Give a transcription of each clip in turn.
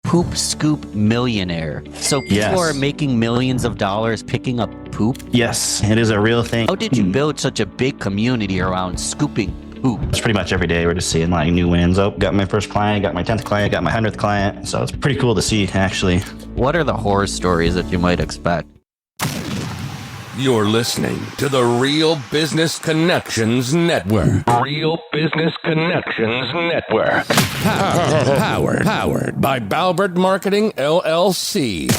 Poop Scoop Millionaire. So people are making millions of dollars picking up poop? Yes, it is a real thing. How did you build such a big community around scooping poop? It's pretty much every day we're just seeing like new wins. Oh, got my first client, got my 10th client, got my 100th client. So it's pretty cool to see, actually. What are the horror stories that you might expect? You're listening to the Real Business Connections Network. Real Business Connections Network. Powered by Balbert Marketing, LLC.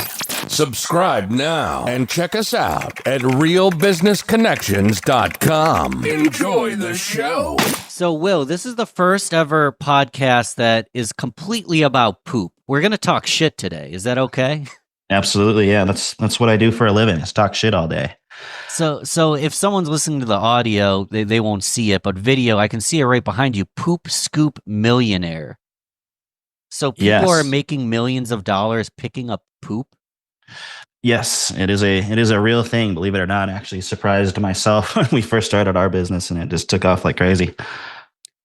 Subscribe now and check us out at realbusinessconnections.com. Enjoy the show. So, Will, this is the first ever podcast that is completely about poop. We're going to talk shit today. Is that okay? Absolutely, yeah. That's what I do for a living, is talk shit all day. So if someone's listening to the audio, they won't see it, but video, I can see it right behind you. Poop Scoop Millionaire. So people are making millions of dollars picking up poop? Yes, it is a real thing, believe it or not. I actually surprised myself when we first started our business, and it just took off like crazy.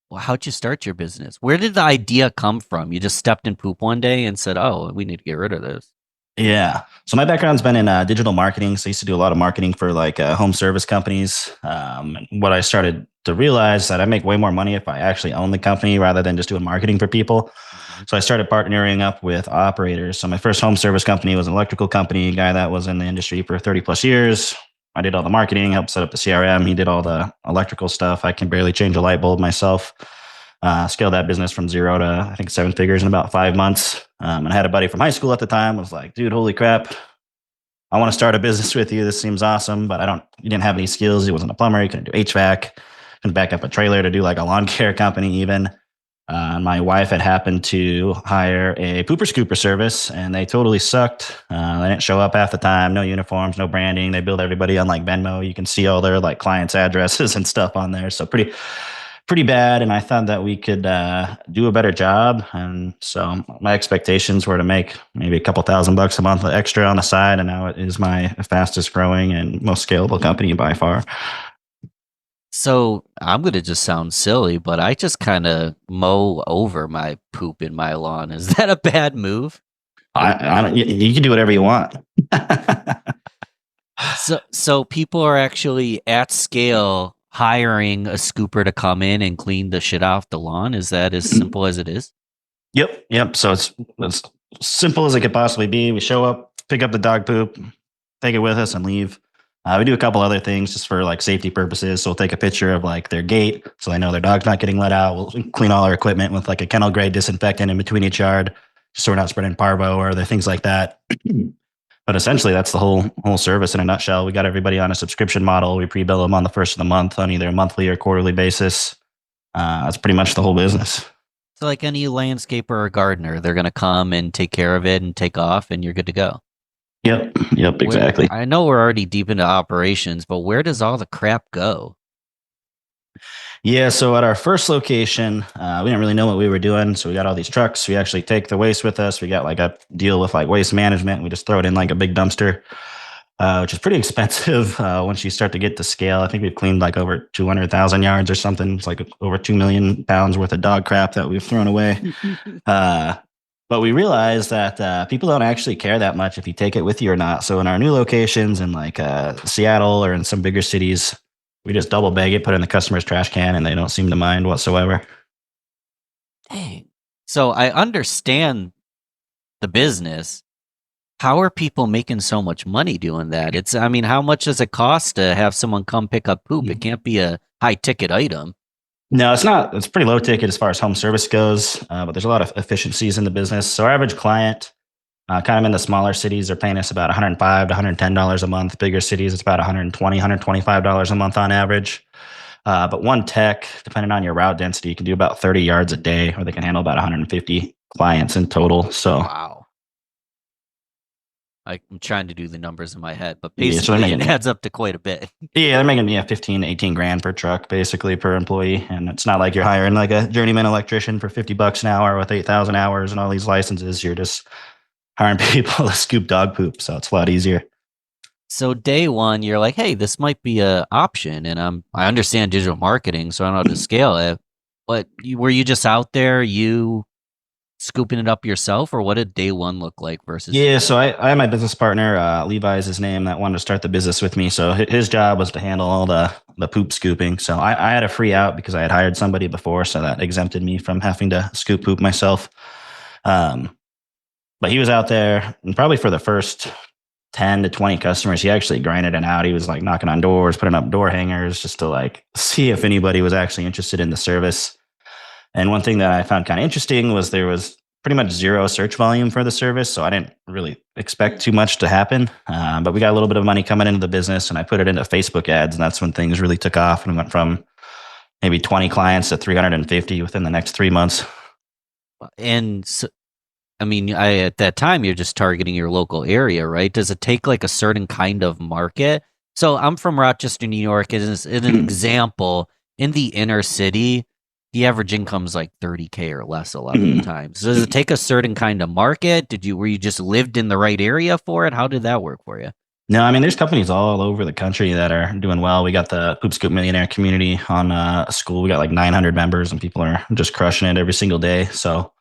Well, how'd you start your business? Where did the idea come from? You just stepped in poop one day and said, oh, we need to get rid of this. Yeah. So my background's been in digital marketing. So I used to do a lot of marketing for like home service companies. What I started to realize that I make way more money if I actually own the company rather than just doing marketing for people. So I started partnering up with operators. So my first home service company was an electrical company, a guy that was in the industry for 30 plus years. I did all the marketing, helped set up the CRM. He did all the electrical stuff. I can barely change a light bulb myself. Scaled that business from 0 to, I think, 7 figures in about 5 months. And I had a buddy from high school at the time, was like, dude, holy crap. I want to start a business with you. This seems awesome, but he didn't have any skills. He wasn't a plumber. He couldn't do HVAC. Couldn't back up a trailer to do like a lawn care company even. My wife had happened to hire a pooper scooper service, and they totally sucked. They didn't show up half the time. No uniforms, no branding. They billed everybody on like Venmo. You can see all their like clients' addresses and stuff on there. So pretty bad. And I thought that we could do a better job. And so my expectations were to make maybe a couple $1,000 a month extra on the side. And now it is my fastest growing and most scalable company by far. So I'm going to just sound silly, but I just kind of mow over my poop in my lawn. Is that a bad move? I don't, you can do whatever you want. So people are actually at scale hiring a scooper to come in and clean the shit off the lawn? Is that as simple as it is? Yep. So it's as simple as it could possibly be. We show up, pick up the dog poop, take it with us, and leave. We do a couple other things just for like safety purposes. So we'll take a picture of like their gate so they know their dog's not getting let out. We'll clean all our equipment with like a kennel grade disinfectant in between each yard, just so we're not spreading parvo or other things like that. But essentially, that's the whole service in a nutshell. We got everybody on a subscription model. We pre-bill them on the first of the month on either a monthly or quarterly basis. That's pretty much the whole business. So like any landscaper or gardener, they're going to come and take care of it and take off, and you're good to go. Yep, exactly. I know we're already deep into operations, but where does all the crap go? Yeah, so at our first location, we didn't really know what we were doing. So we got all these trucks. We actually take the waste with us. We got like a deal with like waste management. We just throw it in like a big dumpster, which is pretty expensive once you start to get to scale. I think we've cleaned like over 200,000 yards or something. It's like over 2 million pounds worth of dog crap that we've thrown away. But we realized that people don't actually care that much if you take it with you or not. So in our new locations in like Seattle or in some bigger cities, we just double bag it, put it in the customer's trash can, and they don't seem to mind whatsoever. Dang. So I understand the business. How are people making so much money doing that? How much does it cost to have someone come pick up poop? It can't be a high ticket item. No, it's not. It's pretty low ticket as far as home service goes, but there's a lot of efficiencies in the business. So our average client, kind of in the smaller cities, are paying us about $105 to $110 a month. Bigger cities, it's about $120, $125 a month on average. But one tech, depending on your route density, you can do about 30 yards a day, or they can handle about 150 clients in total. So wow. I'm trying to do the numbers in my head, but basically it adds up to quite a bit. Yeah, they're making 15 to 18 grand per truck, basically per employee. And it's not like you're hiring like a journeyman electrician for $50 an hour with 8,000 hours and all these licenses. You're just hiring people to scoop dog poop. So it's a lot easier. So day one, you're like, hey, this might be an option. And I understand digital marketing, so I don't know how to scale it. But were you just out there, you scooping it up yourself, or what did day one look like versus? Yeah, so I had my business partner, Levi is his name, that wanted to start the business with me. So his job was to handle all the poop scooping. So I had a free out because I had hired somebody before, so that exempted me from having to scoop poop myself. Um, but he was out there, and probably for the first 10 to 20 customers, he actually grinded it out. He was like knocking on doors, putting up door hangers just to like see if anybody was actually interested in the service. And one thing that I found kind of interesting was there was pretty much zero search volume for the service. So I didn't really expect too much to happen. But we got a little bit of money coming into the business, and I put it into Facebook ads. And that's when things really took off and went from maybe 20 clients to 350 within the next 3 months. And so, I mean, at that time, you're just targeting your local area, right? Does it take like a certain kind of market? So I'm from Rochester, New York. As an example, in the inner city, the average income's like 30K or less a lot of the time. So does it take a certain kind of market? Were you just lived in the right area for it? How did that work for you? No, I mean, there's companies all over the country that are doing well. We got the Poop Scoop Millionaire Community on school. We got like 900 members, and people are just crushing it every single day. So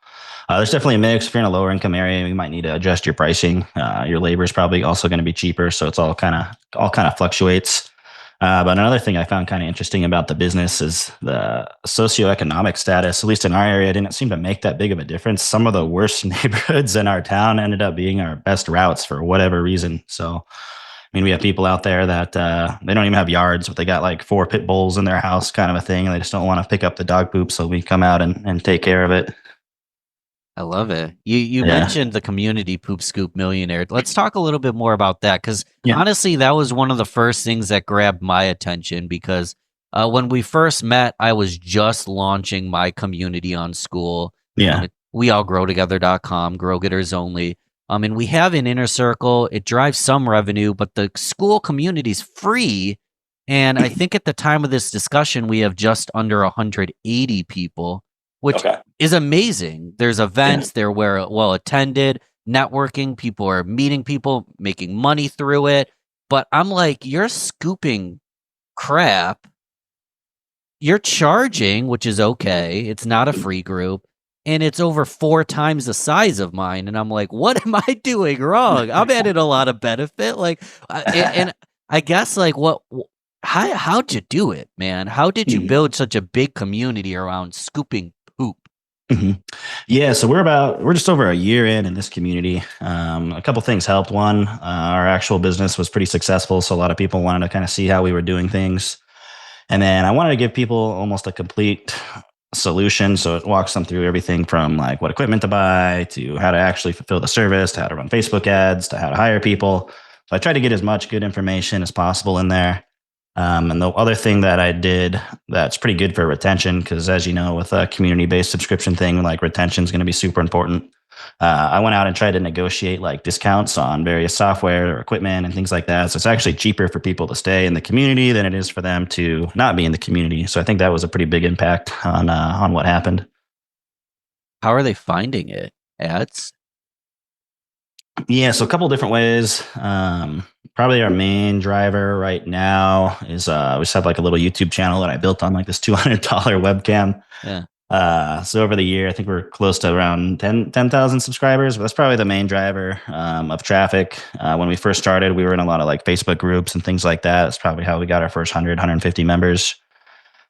there's definitely a mix. If you're in a lower income area, you might need to adjust your pricing. Your labor is probably also going to be cheaper, so it's all kind of fluctuates. But another thing I found kind of interesting about the business is the socioeconomic status. At least in our area, didn't seem to make that big of a difference. Some of the worst neighborhoods in our town ended up being our best routes for whatever reason. So, I mean, we have people out there that they don't even have yards, but they got like 4 pit bulls in their house, kind of a thing, and they just don't want to pick up the dog poop. So we come out and take care of it. I love it. You mentioned the community Poop Scoop Millionaire. Let's talk a little bit more about that, because honestly, that was one of the first things that grabbed my attention, because when we first met, I was just launching my community on school. Yeah. WeAllGrowTogether.com, Grow Getters Only. And we have an inner circle. It drives some revenue, but the school community is free. And I think at the time of this discussion, we have just under 180 people, which is amazing. There's events, they're well attended, networking, people are meeting people, making money through it. But I'm like, you're scooping crap. You're charging, which is okay. It's not a free group. And it's over 4 times the size of mine. And I'm like, what am I doing wrong? I'm adding a lot of benefit. Like, and I guess like how'd you do it, man? How did you build such a big community around scooping poop? Yeah, so we're just over a year in this community. A couple things helped. One, our actual business was pretty successful, so a lot of people wanted to kind of see how we were doing things. And then I wanted to give people almost a complete solution, so it walks them through everything from like what equipment to buy to how to actually fulfill the service, to how to run Facebook ads, to how to hire people. So I tried to get as much good information as possible in there. And the other thing that I did that's pretty good for retention, because as you know, with a community-based subscription thing, like retention is going to be super important. I went out and tried to negotiate like discounts on various software or equipment and things like that. So it's actually cheaper for people to stay in the community than it is for them to not be in the community. So I think that was a pretty big impact on what happened. How are they finding it? Ads? Yeah, so a couple different ways. Probably our main driver right now is we just have like a little YouTube channel that I built on like this $200 webcam. Yeah. So over the year, I think we're close to around 10,000 subscribers, but that's probably the main driver of traffic. When we first started, we were in a lot of like Facebook groups and things like that. That's probably how we got our first 150 members.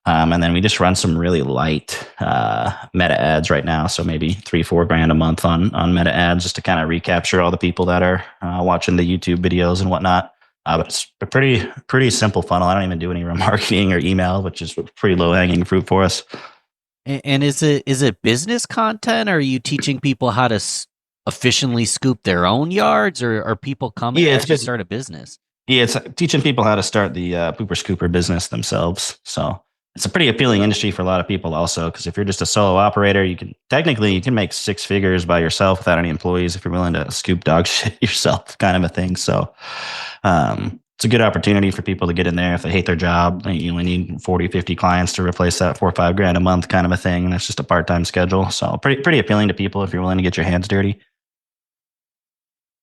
And then we just run some really light meta ads right now. So maybe $3-4 a month on meta ads just to kind of recapture all the people that are watching the YouTube videos and whatnot. But it's a pretty simple funnel. I don't even do any remarketing or email, which is pretty low hanging fruit for us. And is it business content? Or are you teaching people how to efficiently scoop their own yards, or are people coming to start a business? Yeah, it's teaching people how to start the pooper scooper business themselves. So it's a pretty appealing industry for a lot of people also, because if you're just a solo operator, you can make 6 figures by yourself without any employees if you're willing to scoop dog shit yourself, kind of a thing. So it's a good opportunity for people to get in there if they hate their job. You only need 40, 50 clients to replace that $4 or $5 a month kind of a thing. And that's just a part-time schedule. So pretty appealing to people if you're willing to get your hands dirty.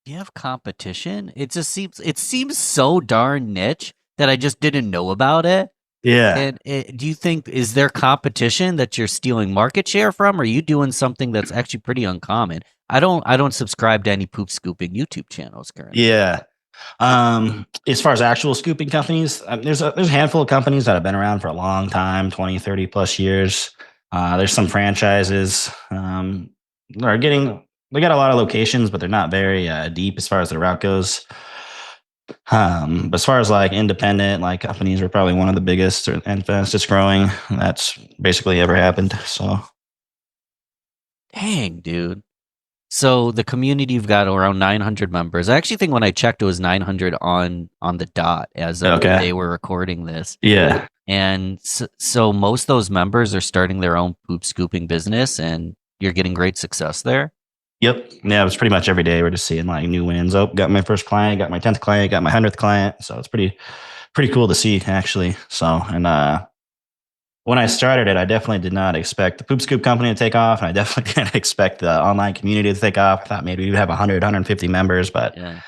You have competition? It seems so darn niche that I just didn't know about it. Yeah. And do you think, is there competition that you're stealing market share from? Or are you doing something that's actually pretty uncommon? I don't subscribe to any poop scooping YouTube channels currently. Yeah. As far as actual scooping companies, there's a handful of companies that have been around for a long time, 20, 30 plus years. There's some franchises that are getting, they got a lot of locations, but they're not very deep as far as the route goes. But as far as like independent, like companies are probably one of the biggest and fastest growing that's basically ever happened. So Dang, dude. So the community, you've got around 900 members. I actually think when I checked, it was 900 on the dot as of the okay, day we're recording this. yeah, And so most of those members are starting their own poop scooping business, and you're getting great success there. yep, yeah. It's pretty much every day we're just seeing like new wins. Oh, got my first client, got my 10th client, got my 100th client. So it's pretty cool to see actually. So and when I started it, I definitely did not expect the Poop Scoop company to take off, and I definitely didn't expect the online community to take off. I thought maybe we'd have 100, 150 members, but Yeah.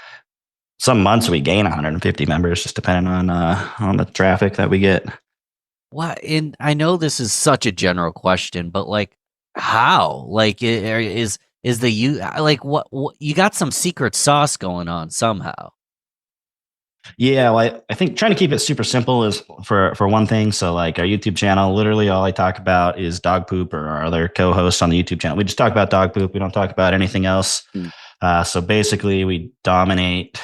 some months we gain 150 members, just depending on the traffic that we get. What? And I know this is such a general question, but like, how? Like, is the you like what you got some secret sauce going on somehow? Yeah, well, I think trying to keep it super simple is for one thing. So like our YouTube channel, literally all I talk about is dog poop, or our other co-hosts on the YouTube channel. We just talk about dog poop. We don't talk about anything else. Mm. So basically, we dominate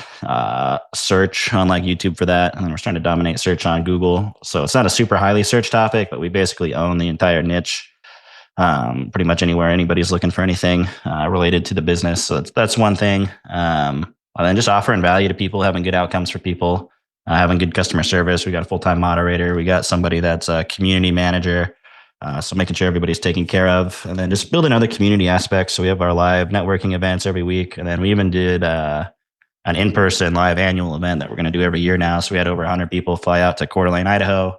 search on like YouTube for that, and then we're trying to dominate search on Google. So it's not a super highly searched topic, but we basically own the entire niche. Pretty much anywhere anybody's looking for anything related to the business. So that's one thing. And then just offering value to people, having good outcomes for people, having good customer service. We got a full-time moderator. We got somebody that's a community manager. So making sure everybody's taken care of, and then just building other community aspects. So we have our live networking events every week. And then we even did an in-person live annual event that we're going to do every year now. So we had over 100 people fly out to Coeur d'Alene, Idaho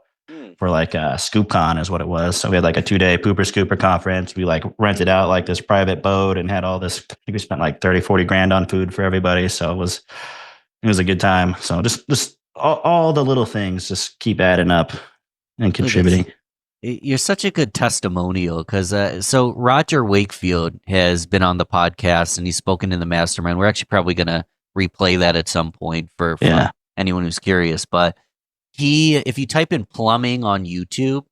for like ScoopCon is what it was. So we had like a 2-day pooper scooper conference. We like rented out like this private boat and had all this, I think we spent like 30, 40 grand on food for everybody. So it was a good time. So just all the little things just keep adding up and contributing. You're such a good testimonial because so Roger Wakefield has been on the podcast and he's spoken in the mastermind. We're actually probably going to replay that at some point for anyone who's curious. But if you type in plumbing on YouTube,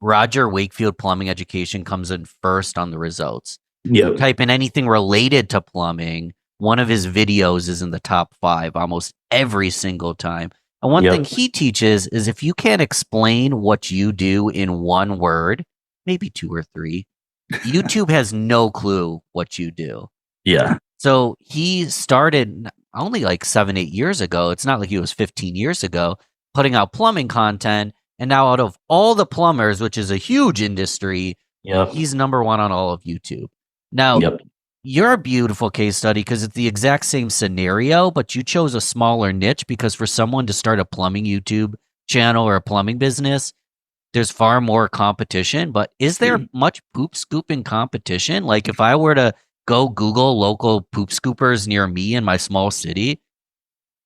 Roger Wakefield plumbing education comes in first on the results. Yep. Type in anything related to plumbing, one of his videos is in the top 5 almost every single time. And one thing he teaches is if you can't explain what you do in one word, maybe 2 or 3, YouTube has no clue what you do. Yeah. So he started only like 7, 8 years ago. It's not like he was 15 years ago putting out plumbing content. And now out of all the plumbers, which is a huge industry, he's number 1 on all of YouTube. Now, you're a beautiful case study because it's the exact same scenario, but you chose a smaller niche because for someone to start a plumbing YouTube channel or a plumbing business, there's far more competition. But is there much poop scooping competition? Like if I were to go Google local poop scoopers near me in my small city,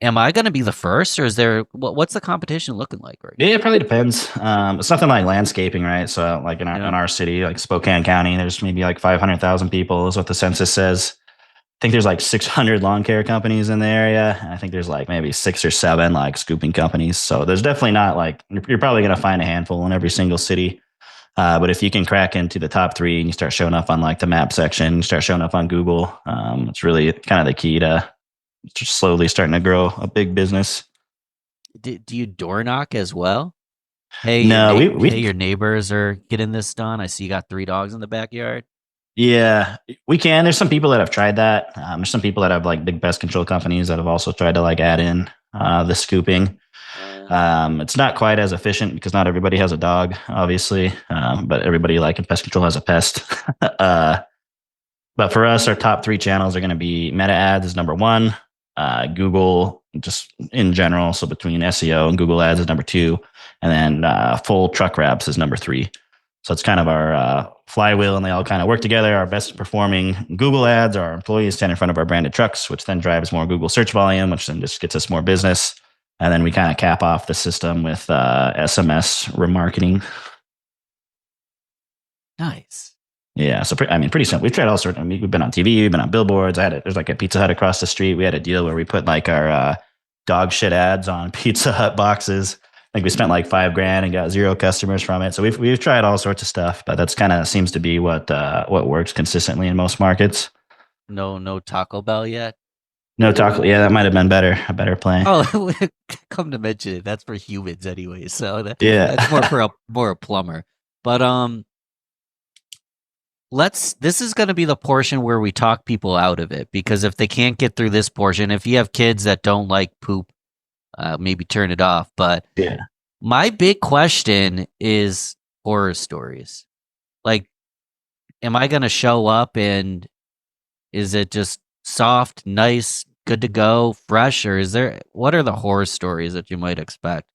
am I going to be the first, or is there what's the competition looking like right now? Yeah, it probably depends. It's nothing like landscaping, right? So like in our city, like Spokane County, there's maybe like 500,000 people is what the census says. I think there's like 600 lawn care companies in the area. And I think there's like maybe 6 or 7 like scooping companies. So there's definitely not like, you're probably going to find a handful in every single city. But if you can crack into the top 3 and you start showing up on like the map section, you start showing up on Google, it's really kind of the key to just slowly starting to grow a big business. Do you door knock as well? Hey, no, your neighbors are getting this done. I see you got 3 dogs in the backyard. Yeah, we can. There's some people that have tried that. There's some people that have like big pest control companies that have also tried to like add in the scooping. It's not quite as efficient because not everybody has a dog, obviously, but everybody like in pest control has a pest. But for us, our top 3 channels are going to be meta ads is number 1. Google just in general. So between SEO and Google ads is number 2. And then full truck wraps is number 3. So it's kind of our flywheel, and they all kind of work together. Our best performing Google ads, our employees stand in front of our branded trucks, which then drives more Google search volume, which then just gets us more business. And then we kind of cap off the system with SMS remarketing. Nice. Yeah, so pretty simple. We've tried all sorts. I mean, we've been on TV, we've been on billboards. There's like a Pizza Hut across the street. We had a deal where we put like our dog shit ads on Pizza Hut boxes. I think we spent like $5,000 and got 0 customers from it. So we've tried all sorts of stuff, but that's kind of seems to be what works consistently in most markets. No Taco Bell yet. No taco. Yeah, that might have been a better play. Oh, come to mention it, that's for humans anyway. So Yeah, that's more for a plumber. But this is going to be the portion where we talk people out of it, because if they can't get through this portion, if you have kids that don't like poop, maybe turn it off. But yeah. my big question is horror stories. Like, am I going to show up and is it just soft, nice, good to go, fresh, or what are the horror stories that you might expect?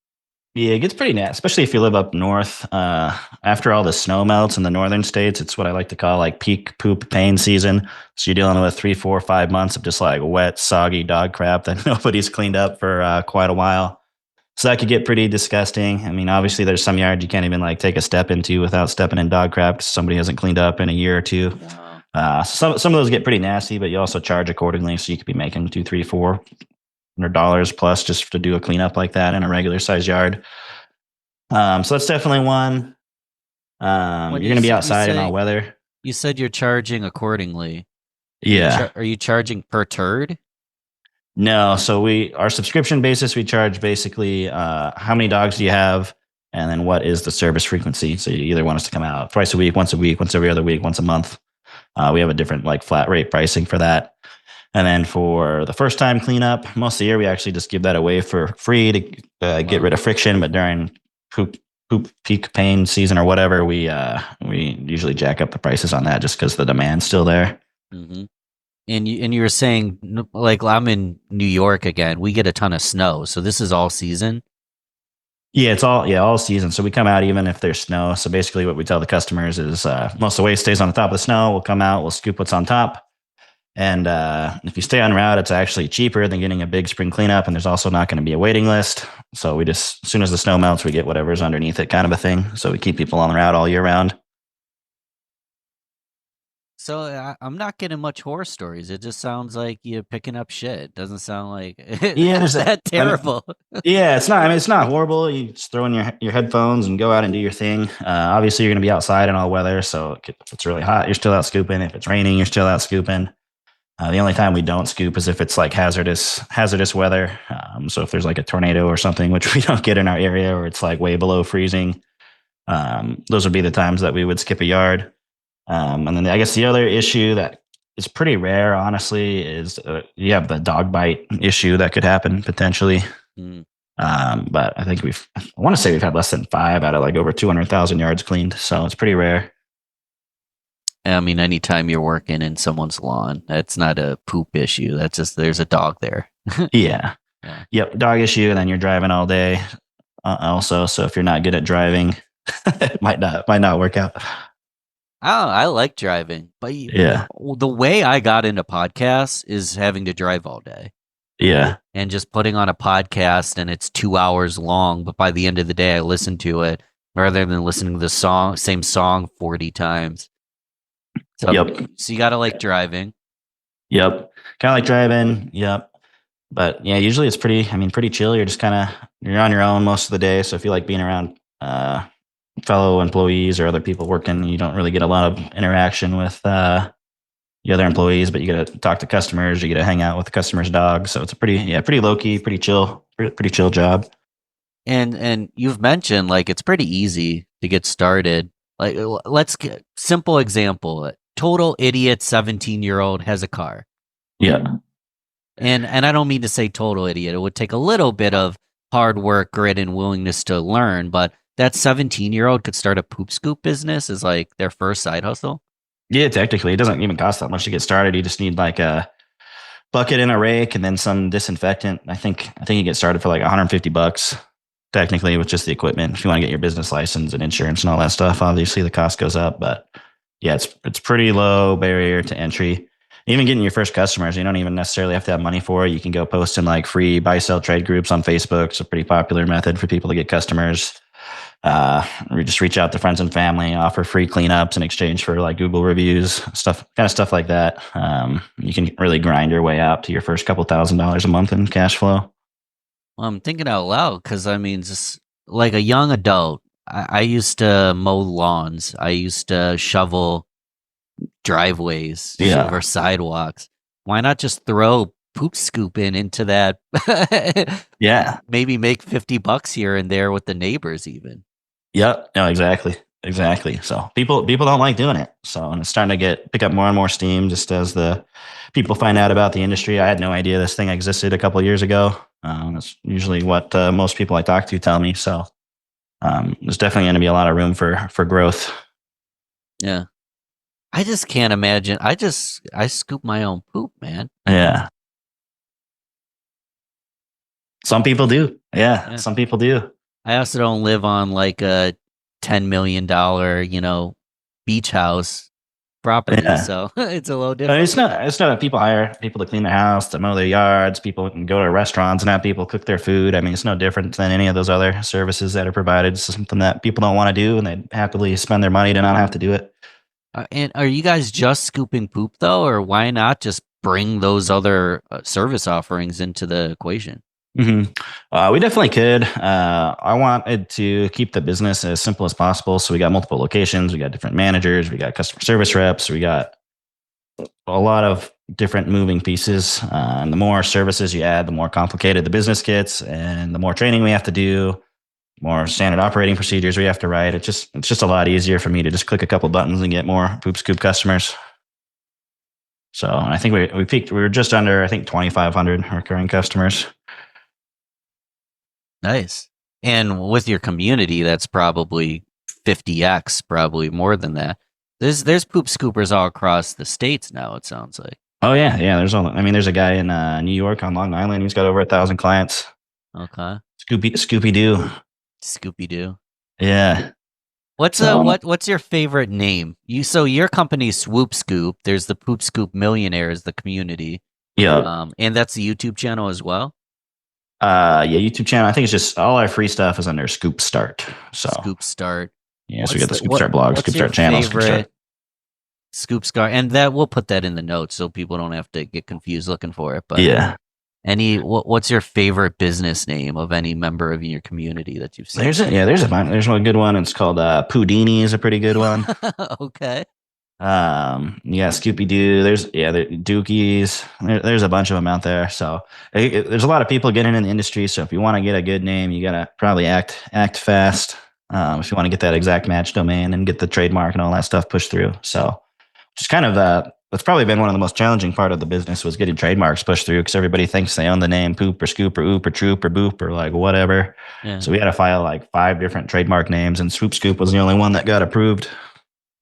Yeah, it gets pretty nasty, especially if you live up north. After all the snow melts in the northern states, it's what I like to call like peak poop pain season. So you're dealing with 3, 4, 5 months of just like wet, soggy dog crap that nobody's cleaned up for quite a while. So that could get pretty disgusting. I mean, obviously, there's some yards you can't even like take a step into without stepping in dog crap because somebody hasn't cleaned up in a year or two. Wow. Some of those get pretty nasty, but you also charge accordingly. So you could be making $200, $300, $400 plus just to do a cleanup like that in a regular size yard. So that's definitely one. You're going to be outside in all weather. You said you're charging accordingly. Yeah. Are you charging per turd? No. So our subscription basis, we charge basically how many dogs do you have, and then what is the service frequency. So you either want us to come out twice a week, once every other week, once a month. We have a different like flat rate pricing for that. And then for the first time cleanup, most of the year we actually just give that away for free to get rid of friction. But during poop peak pain season or whatever, we usually jack up the prices on that just because the demand's still there. Mm-hmm. And you were saying, like, I'm in New York again. We get a ton of snow, so this is all season. Yeah, it's all season. So we come out even if there's snow. So basically, what we tell the customers is most of the waste stays on the top of the snow. We'll come out, we'll scoop what's on top, and if you stay on route, it's actually cheaper than getting a big spring cleanup. And there's also not going to be a waiting list. So we just, as soon as the snow melts, we get whatever's underneath it, kind of a thing. So we keep people on the route all year round. So I'm not getting much horror stories. It just sounds like you're picking up shit. It doesn't sound like Yeah, that terrible. Yeah, it's not. I mean, it's not horrible. You just throw in your headphones and go out and do your thing. Obviously, you're going to be outside in all weather. So if it's really hot, you're still out scooping. If it's raining, you're still out scooping. The only time we don't scoop is if it's like hazardous weather. So if there's like a tornado or something, which we don't get in our area, or it's like way below freezing, those would be the times that we would skip a yard. And then I guess the other issue that is pretty rare, honestly, is you have the dog bite issue that could happen potentially. Mm. But I think I want to say we've had less than 5 out of like over 200,000 yards cleaned. So it's pretty rare. I mean, anytime you're working in someone's lawn, that's not a poop issue. That's just there's a dog there. Yeah. Yep. Dog issue. And then you're driving all day also. So if you're not good at driving, it might not work out. I like driving, but yeah, the way I got into podcasts is having to drive all day. Yeah. And just putting on a podcast and it's 2 hours long, but by the end of the day, I listen to it rather than listening to the same song 40 times. So, So you got to like driving. Yep. Kind of like driving. Yep. But yeah, usually it's pretty chill. You're just you're on your own most of the day. So if you like being around, fellow employees or other people working, you don't really get a lot of interaction with the other employees, but you get to talk to customers, you get to hang out with the customers' dogs. So it's a pretty low key, pretty chill job. And you've mentioned like it's pretty easy to get started. Like let's get simple example. Total idiot 17-year-old has a car. Yeah. And I don't mean to say total idiot. It would take a little bit of hard work, grit, and willingness to learn, but that 17-year-old could start a poop scoop business as like their first side hustle. Yeah, technically, it doesn't even cost that much to get started. You just need like a bucket and a rake, and then some disinfectant. I think you get started for like $150 technically with just the equipment. If you want to get your business license and insurance and all that stuff, obviously the cost goes up. But yeah, it's pretty low barrier to entry. Even getting your first customers, you don't even necessarily have to have money for it. You can go post in like free buy sell trade groups on Facebook. It's a pretty popular method for people to get customers. Or just reach out to friends and family, offer free cleanups in exchange for like Google reviews, stuff like that. You can really grind your way up to your first couple $1,000s a month in cash flow. Well, I'm thinking out loud because I mean, just like a young adult, I used to mow lawns. I used to shovel driveways, Yeah. over sidewalks. Why not just throw Poop Scoop into that? Yeah. Maybe make $50 here and there with the neighbors even. Yep. No, exactly. Exactly. So people don't like doing it. So, and it's starting to pick up more and more steam just as the people find out about the industry. I had no idea this thing existed a couple of years ago. That's usually what most people I talk to tell me. So there's definitely going to be a lot of room for growth. Yeah. I just can't imagine. I scoop my own poop, man. Yeah. Some people do. Yeah. Some people do. I also don't live on like a $10 million, beach house property. Yeah. So it's a little I mean, different. it's not that people hire people to clean their house, to mow their yards. People can go to restaurants and have people cook their food. I mean, it's no different than any of those other services that are provided. It's something that people don't want to do, and they happily spend their money to not have to do it. And are you guys just scooping poop though, or why not just bring those other service offerings into the equation? We definitely could. I wanted to keep the business as simple as possible. So we got multiple locations, we got different managers, we got customer service reps, we got a lot of different moving pieces. And the more services you add, the more complicated the business gets, and the more training we have to do, more standard operating procedures we have to write. It's just a lot easier for me to just click a couple buttons and get more Poop Scoop customers. So I think we peaked. We were just under, I think, 2,500 recurring customers. Nice. And with your community, that's probably 50x, probably more than that. There's poop scoopers all across the states now, it sounds like. Oh yeah. There's a guy in New York on Long Island. He's got over 1,000 clients. Okay. Scooby Doo. Scooby Doo. Yeah. What's your favorite name? So your company Swoop Scoop. There's the Poop Scoop Millionaires, the community. Yeah. And that's the YouTube channel as well. YouTube channel. I think it's just all our free stuff is under Scoop Start. So Scoop Start. yeah, so we got the Scoop Start blog, Scoop Start channel, Scoop Start. Scoop Start, and that we'll put that in the notes so people don't have to get confused looking for it. But yeah, what's your favorite business name of any member of your community that you've seen? there's one good one. It's called Pudini is a pretty good one. Okay. Yeah, Scooby Doo. There's Dookies. There's a bunch of them out there. So there's a lot of people getting in the industry. So if you want to get a good name, you gotta probably act fast. If you want to get that exact match domain and get the trademark and all that stuff pushed through. So just kind of that's probably been one of the most challenging part of the business was getting trademarks pushed through because everybody thinks they own the name Poop or Scoop or Oop or Troop or Boop or like whatever. Yeah. So we had to file like 5 different trademark names, and Swoop Scoop was the only one that got approved.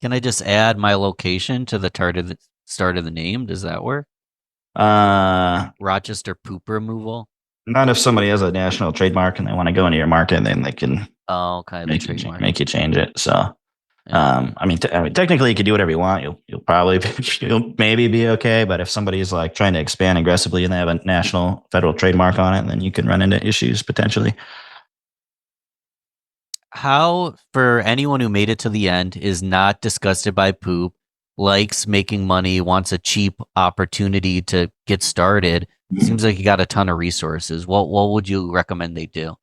Can I just add my location to the start of the name? Does that work? Rochester Poop Removal. Not if somebody has a national trademark and they want to go into your market, then they can okay, make you change it. So, yeah. Technically you could do whatever you want. You'll probably you'll maybe be okay. But if somebody's like trying to expand aggressively and they have a national federal trademark on it, then you can run into issues potentially. How, for anyone who made it to the end, is not disgusted by poop, likes making money, wants a cheap opportunity to get started, seems like you got a ton of resources. What would you recommend they do?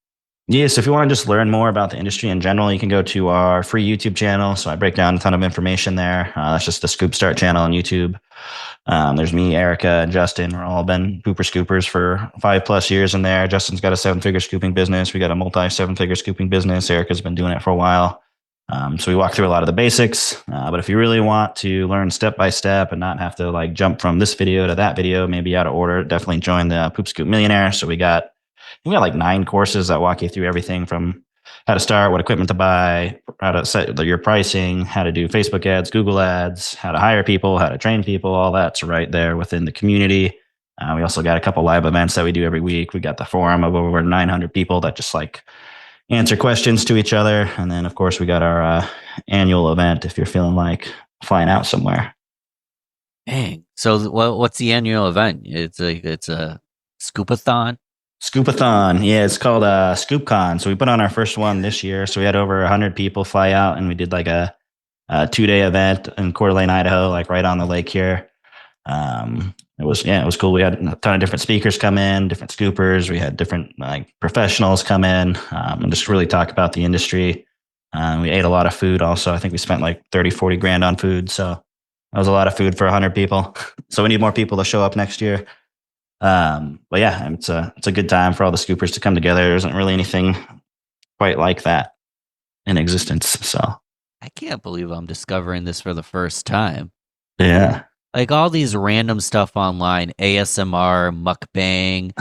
Yes, if you want to just learn more about the industry in general, you can go to our free YouTube channel. So I break down a ton of information there. That's just the Scoop Start channel on YouTube. There's me, Erica, and Justin. We're all been pooper scoopers for 5+ years in there. Justin's got a 7-figure scooping business. We got a multi-7-figure scooping business. Erica's been doing it for a while. So we walk through a lot of the basics. But if you really want to learn step by step and not have to like jump from this video to that video, maybe out of order, definitely join the Poop Scoop Millionaire. So we got like 9 courses that walk you through everything from how to start, what equipment to buy, how to set your pricing, how to do Facebook ads, Google ads, how to hire people, how to train people. All that's right there within the community. We also got a couple live events that we do every week. We got the forum of over 900 people that just like answer questions to each other. And then, of course, we got our annual event if you're feeling like flying out somewhere. Dang. So what's the annual event? It's a scoopathon. Scoopathon. Yeah, it's called ScoopCon. So we put on our first one this year. So we had over 100 people fly out, and we did like a 2-day event in Coeur d'Alene, Idaho, like right on the lake here. It was cool. We had a ton of different speakers come in, different scoopers. We had different like professionals come in, and just really talk about the industry. We ate a lot of food also. I think we spent like 30, 40 grand on food. So that was a lot of food for 100 people. So we need more people to show up next year. But yeah, it's a good time for all the scoopers to come together. There isn't really anything quite like that in existence. So I can't believe I'm discovering this for the first time. yeah. Like all these random stuff online, ASMR, mukbang.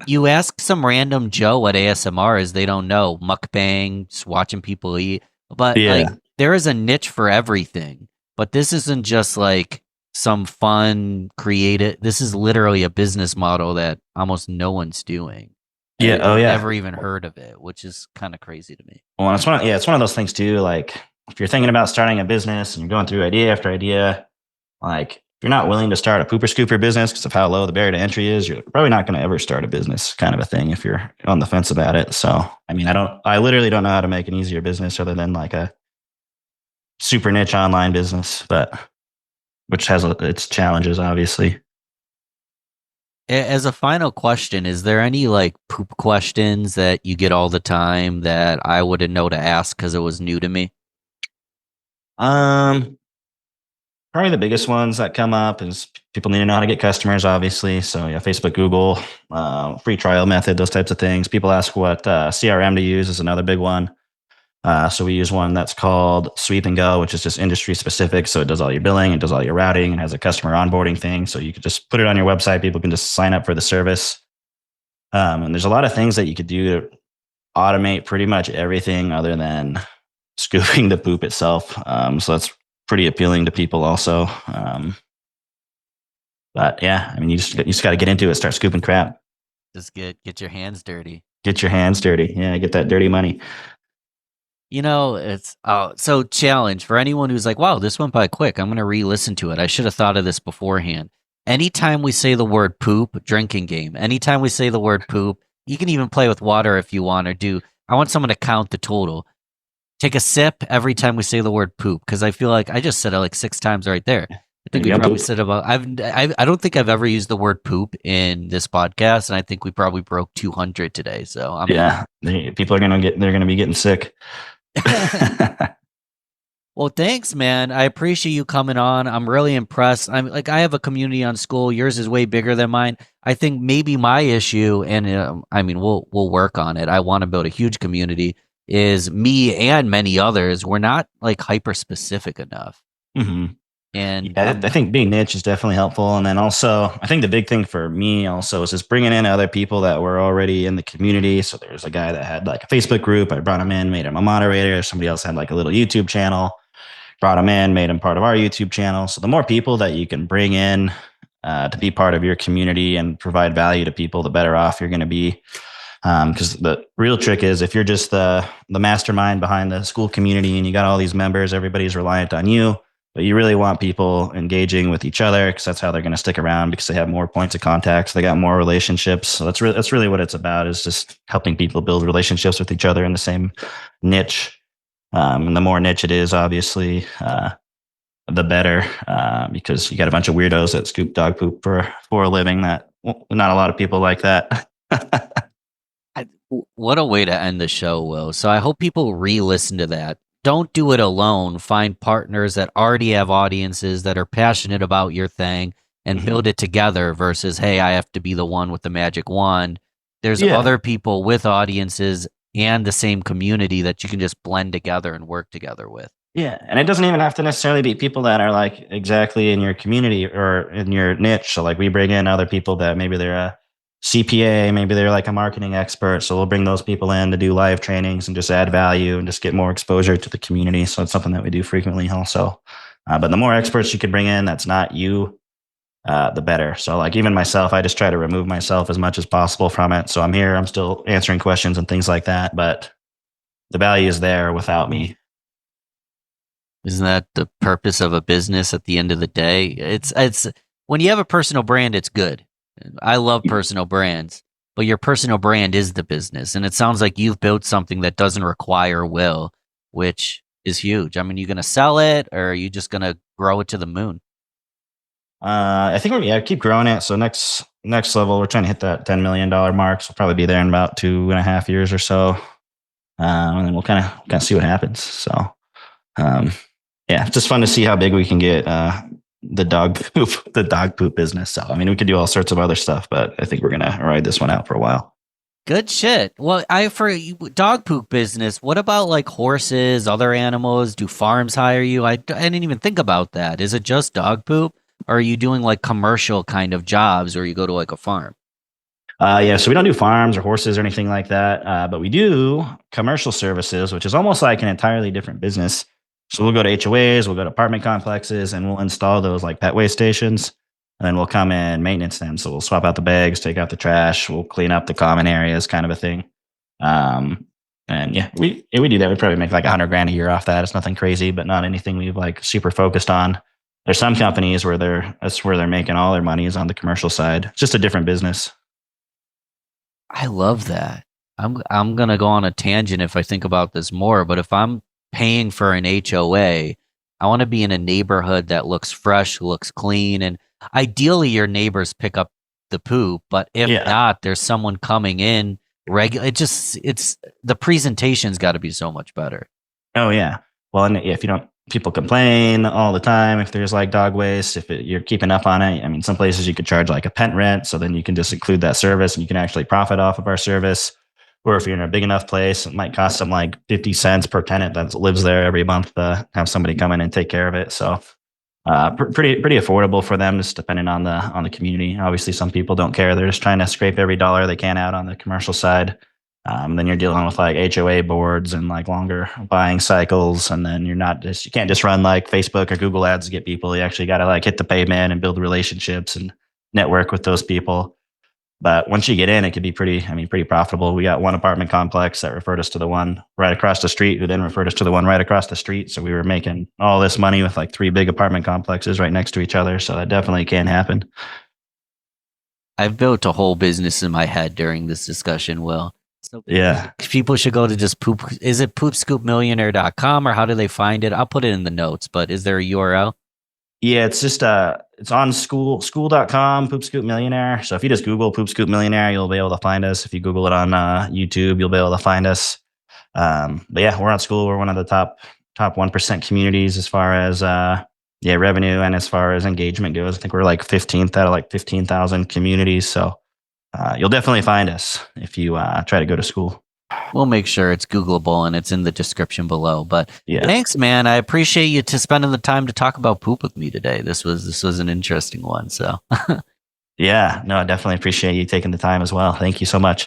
You ask some random Joe what ASMR is, they don't know. Mukbang, just watching people eat. But like Yeah. there is a niche for everything. But this isn't just like some fun creative. This is literally a business model that almost no one's doing. Yeah. Oh yeah. Never even heard of it, which is kind of crazy to me. Well, it's one of those things too. Like if you're thinking about starting a business and you're going through idea after idea, like if you're not willing to start a pooper scooper business because of how low the barrier to entry is, you're probably not going to ever start a business kind of a thing if you're on the fence about it. So, I mean, I literally don't know how to make an easier business other than like a super niche online business, but which has its challenges, obviously. As a final question, is there any like poop questions that you get all the time that I wouldn't know to ask because it was new to me? Um, Probably the biggest ones that come up is people need to know how to get customers, obviously. So yeah, Facebook, Google, free trial method, those types of things. People ask what CRM to use is another big one. So we use one that's called Sweep and Go, which is just industry specific. So it does all your billing, it does all your routing, and has a customer onboarding thing. So you could just put it on your website. People can just sign up for the service. And there's a lot of things that you could do to automate pretty much everything other than scooping the poop itself. So that's pretty appealing to people also. But yeah, I mean, you just got to get into it, start scooping crap, Just get your hands dirty. get your hands dirty. Yeah, get that dirty money. You know, it's so challenge for anyone who's like, wow, this went by quick. I'm gonna re-listen to it. I should have thought of this beforehand. Anytime we say the word poop, drinking game. Anytime we say the word poop, you can even play with water if you want or do. I want someone to count the total. Take a sip every time we say the word poop because I feel like I just said it like 6 times right there. I think we probably said about. I don't think I've ever used the word poop in this podcast, and I think we probably broke 200 today. So people are gonna be getting sick. Well, thanks, man. I appreciate you coming on. I'm really impressed. I'm like, I have a community on school. Yours is way bigger than mine. I think maybe my issue, and I mean, we'll work on it. I want to build a huge community. Is me and many others. We're not like hyper specific enough. Mm-hmm. And yeah, I think being niche is definitely helpful. And then also, I think the big thing for me also is just bringing in other people that were already in the community. So there's a guy that had like a Facebook group. I brought him in, made him a moderator. Somebody else had like a little YouTube channel, brought him in, made him part of our YouTube channel. So the more people that you can bring in to be part of your community and provide value to people, the better off you're going to be. Because the real trick is if you're just the mastermind behind the school community and you got all these members, everybody's reliant on you. But you really want people engaging with each other because that's how they're going to stick around because they have more points of contact. So they got more relationships. So that's really what it's about is just helping people build relationships with each other in the same niche. And the more niche it is, obviously, the better because you got a bunch of weirdos that scoop dog poop for a living that not a lot of people like that. What a way to end the show, Will. So I hope people re-listen to that. Don't do it alone. Find partners that already have audiences that are passionate about your thing and build it together versus, hey, I have to be the one with the magic wand. There's other people with audiences and the same community that you can just blend together and work together with. Yeah. And it doesn't even have to necessarily be people that are like exactly in your community or in your niche. So like we bring in other people that maybe they're a CPA, maybe they're like a marketing expert. So we'll bring those people in to do live trainings and just add value and just get more exposure to the community. So it's something that we do frequently also. But the more experts you can bring in, that's not you, the better. So like even myself, I just try to remove myself as much as possible from it. So I'm here, I'm still answering questions and things like that, but the value is there without me. Isn't that the purpose of a business at the end of the day? It's when you have a personal brand, it's good. I love personal brands, but your personal brand is the business. And it sounds like you've built something that doesn't require will, which is huge. I mean, you going to sell it or are you just going to grow it to the moon? I think keep growing it. So next level, we're trying to hit that $10 million mark. So we'll probably be there in about 2.5 years or so. And then we'll kind of see what happens. So, yeah, it's just fun to see how big we can get the dog poop business. So, I mean, we could do all sorts of other stuff, but I think we're going to ride this one out for a while. Good shit. Well, for dog poop business, what about like horses, other animals? Do farms hire you? I didn't even think about that. Is it just dog poop? Or are you doing like commercial kind of jobs where you go to like a farm? Yeah, so we don't do farms or horses or anything like that, but we do commercial services, which is almost like an entirely different business. So we'll go to HOAs, we'll go to apartment complexes, and we'll install those like pet waste stations. And then we'll come in maintenance them. So we'll swap out the bags, take out the trash, we'll clean up the common areas, kind of a thing. And yeah, we do that. We probably make like $100,000 a year off that. It's nothing crazy, but not anything we've like super focused on. There's some companies where that's where they're making all their money is on the commercial side. It's just a different business. I love that. I'm gonna go on a tangent if I think about this more, but if I'm paying for an HOA, I want to be in a neighborhood that looks fresh, looks clean, and ideally your neighbors pick up the poop. But if not, there's someone coming in regular. It's the presentation's got to be so much better. Oh yeah. Well, and if you don't, people complain all the time if there's like dog waste, you're keeping up on it. I mean, some places you could charge like a pet rent, so then you can just include that service and you can actually profit off of our service. Or if you're in a big enough place, it might cost them like 50 cents per tenant that lives there every month to have somebody come in and take care of it. So pretty affordable for them, just depending on the community. Obviously, some people don't care; they're just trying to scrape every dollar they can out on the commercial side. Then you're dealing with like HOA boards and like longer buying cycles, and then you can't just run like Facebook or Google ads to get people. You actually got to like hit the pavement and build relationships and network with those people. But once you get in, it could be pretty profitable. We got one apartment complex that referred us to the one right across the street, who then referred us to the one right across the street. So we were making all this money with like 3 big apartment complexes right next to each other. So that definitely can happen. I've built a whole business in my head during this discussion, Will. So yeah, people should go to just is it poopscoopmillionaire.com or how do they find it? I'll put it in the notes, but is there a URL? Yeah, it's just it's on school.com, Poop Scoop Millionaire. So if you just Google Poop Scoop Millionaire, you'll be able to find us. If you Google it on YouTube, you'll be able to find us. But yeah, we're on School. We're one of the top 1% communities as far as revenue and as far as engagement goes. I think we're like 15th out of like 15,000 communities. So you'll definitely find us if you try to go to School. We'll make sure it's Googleable and it's in the description below. But thanks, man. I appreciate you spending the time to talk about poop with me today. This was an interesting one. So yeah, no, I definitely appreciate you taking the time as well. Thank you so much.